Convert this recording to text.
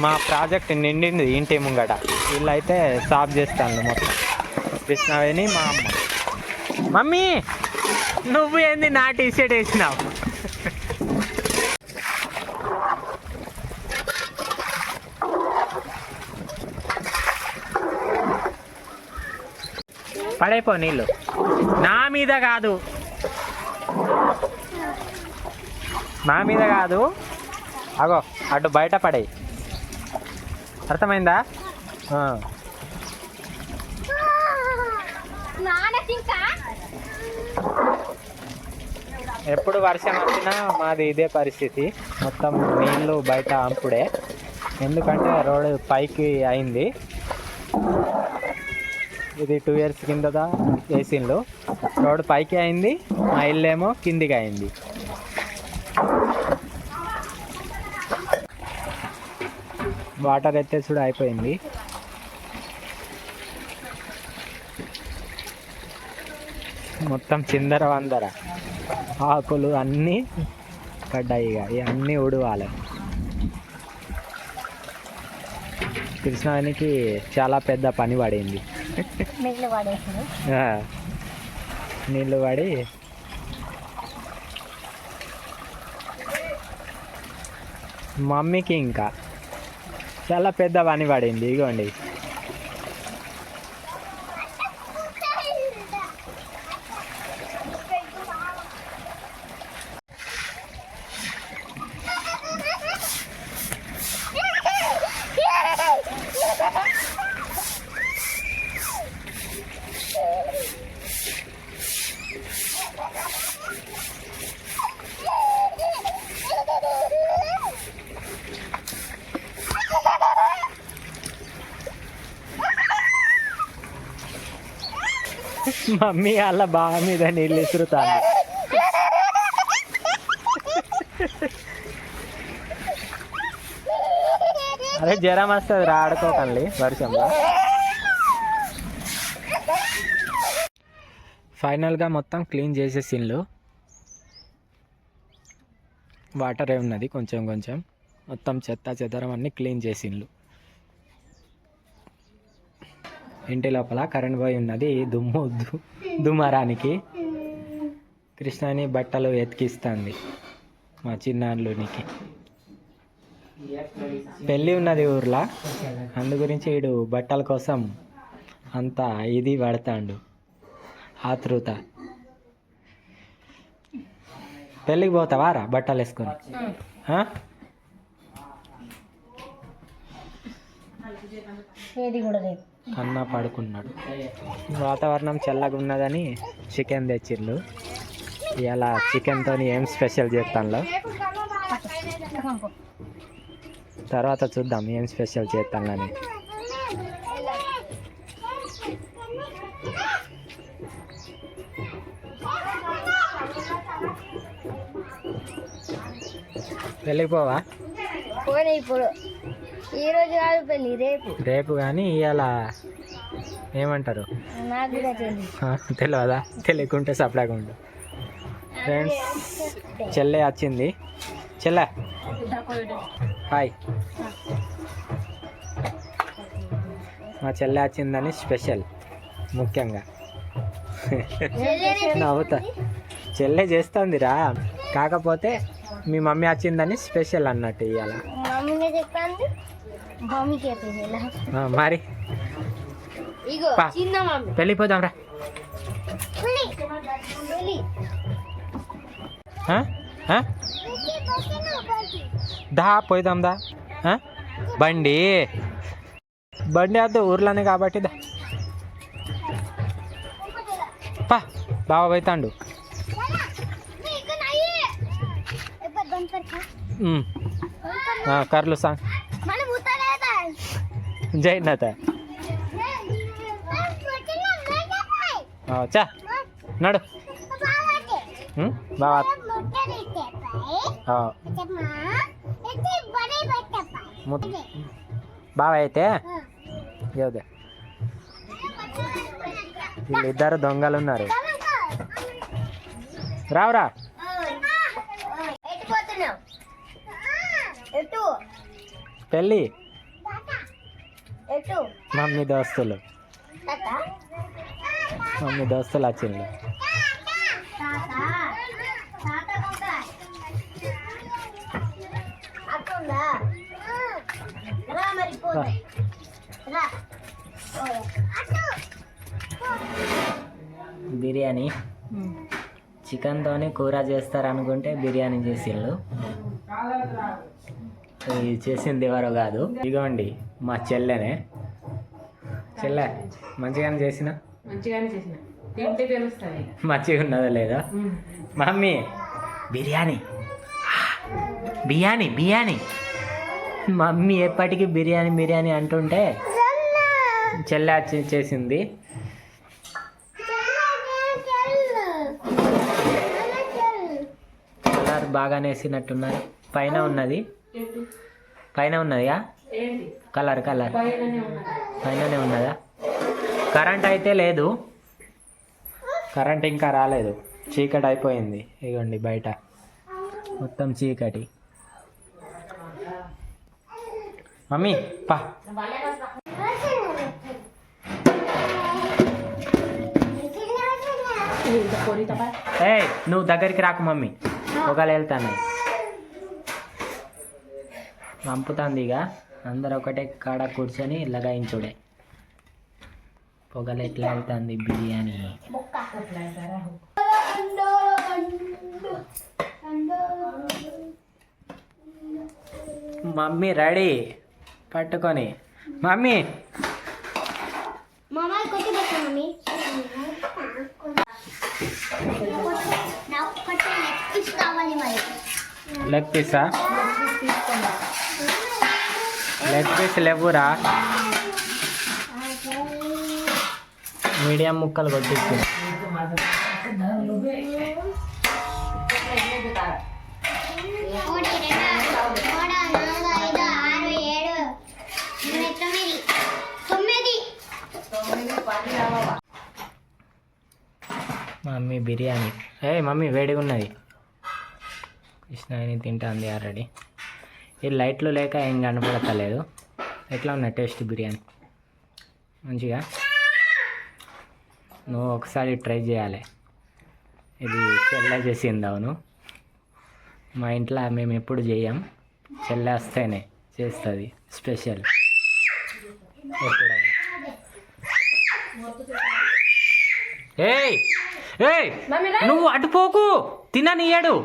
మా ప్రాజెక్ట్ నిండింది ఇంటి ముంగట. వీళ్ళైతే సాఫ్ చేస్తాను మొత్తం. కృష్ణవేణి మా అమ్మ. మమ్మీ నువ్వు ఏంది నా టీషర్ట్ వేసినావు? పడైపో నీళ్ళు. నా మీద కాదు, నా మీద కాదు, అగో అటు బయట పడాయి. అర్థమైందా? ఎప్పుడు వర్షం వచ్చినా మాది ఇదే పరిస్థితి. మొత్తం నీళ్ళు బయట అంపుడే. ఎందుకంటే రోడ్డు పైకి అయింది. ఇది 2 years కిందదా వేసిండ్రు. రోడ్డు పైకి అయింది, మా ఇల్లు ఏమో కిందికి అయింది. వాటర్ ఎత్తేసుడు అయిపోయింది. మొత్తం చిందర వందర ఆకులు అన్నీ పడ్డాయి. ఇక ఇవన్నీ ఉడవాలి. కృష్ణానికి చాలా పెద్ద పని పడింది. నీళ్ళు పడి మమ్మీకి ఇంకా చాలా పెద్ద పని పడింది. ఇగోండి, మమ్మీ వాళ్ళ బావ మీద నీళ్ళు విసురుతాను. అరే జ్వరం వస్తుంది రా, ఆడుకోకండి వర్షంలో. ఫైనల్గా మొత్తం క్లీన్ చేసేసిండ్రు. వాటర్ ఉన్నది కొంచెం కొంచెం. మొత్తం చెత్త చెదరం అన్నీ క్లీన్ చేసిండ్రు. ఇంటి లోపల కరెంట్ పోయి ఉన్నది దుమ్మరానికి. కృష్ణని బట్టలు ఎతికిస్తుంది మా చిన్నాన్లునికి. పెళ్ళి ఉన్నది ఊర్లో, అందు గురించి వీడు బట్టల కోసం అంతా ఇది పడతాడు, ఆతృత. పెళ్ళికి పోతావా రా బట్టలు వేసుకొని? అన్న పడుకున్నాడు. వాతావరణం చల్లగా ఉన్నదని చికెన్ తెచ్చిర్రు. ఇలా చికెన్తో ఏం స్పెషల్ చేస్తాను తర్వాత చూద్దాం ఏం స్పెషల్ చేస్తానని. వెళ్ళిపోవా? ఈరోజు కాదు పెళ్ళి, రేపు. రేపు కానీ ఇవాళ ఏమంటారు తెలియదా? తెలియకుంటే సప్లాగా ఉండు. ఫ్రెండ్స్ చెల్లె వచ్చింది. చెల్లె హాయ్. మా చెల్లె వచ్చిందని స్పెషల్ ముఖ్యంగా నవ్వుతా. చెల్లె చేస్తుందిరా, కాకపోతే మీ మమ్మీ వచ్చిందని స్పెషల్ అన్నట్టు ఇవాళ. మరి వెళ్ళిపోదాం రా. దా పోయిదాం దా. బండి వద్దు ఊర్లోనే కాబట్టి దా. పా బావ పోతాండు. కర్లు సాంగ్ జైనత చా నడు బావా. బావ అయితే ఏదే వీళ్ళిద్దరు దొంగలు ఉన్నారు. రావురా. పెళ్ళి ఎటు మమ్మీ దోస్తులు తాత మమ్మీ దోస్తులు వచ్చిండ్రు. తాత తాత కొంత అట్టుందా రా మరి పోతే రా అటు బిర్యానీ చికెన్తోని కూర చేస్తారనుకుంటే బిర్యానీ చేసిండ్రు. ఇది చేసింది ఎవరో కాదు, ఇదిగోండి మా చెల్లెనే. చెల్లె మంచిగానే చేసిన మంచిగా ఉన్నదా లేదా? మమ్మీ బిర్యానీ బిర్యానీ బిర్యానీ మమ్మీ ఎప్పటికీ బిర్యానీ బిర్యానీ అంటుంటే చెల్లె చేసింది. కలర్ బాగానే వేసినట్టున్నారు. పైన ఉన్నది కలర్ పైననే ఉన్నదా? కరెంట్ అయితే లేదు, కరెంట్ ఇంకా రాలేదు, చీకటి అయిపోయింది. ఇగోండి బయట మొత్తం చీకటి. మమ్మీ పా ఏయ్ నువ్వు దగ్గరికి రాకు మమ్మీ, పొగలు వెళ్తాను పంపుతుంది. ఇక అందరు ఒకటే కాడ కూర్చొని లగాయించుడే. పొగలు ఎట్లా వెళ్తుంది బిర్యానీ. మమ్మీ రెడీ పట్టుకొని. మమ్మీ మామయ్య కొట్టి పెట్టు మమ్మీ. నాకు కొట్టి లెగ్ పీస్ కావాలి మరి. Leg Pisa? లెగ్ పీస్ లేవురా, మీడియం ముక్కలు కొట్టించు. మమ్మీ బిర్యానీ. మమ్మీ వేడిగా ఉన్నది. కృష్ణని తింటుంది ఆల్రెడీ. ఈ లైట్లు లేక ఏం కనపడతలేదు. ఎట్లా ఉన్నాయి టేస్ట్ బిర్యానీ? మంచిగా. నువ్వు ఒకసారి ట్రై చేయాలి. ఇది చెల్లె చేసింది. అవును, మా ఇంట్లో మేము ఎప్పుడు చేయం, చెల్లె వస్తేనే చేస్తుంది స్పెషల్ ఎప్పుడైనా. ఏయ్ ఏయ్ నువ్వు అటు పోకు, తిననీయడు.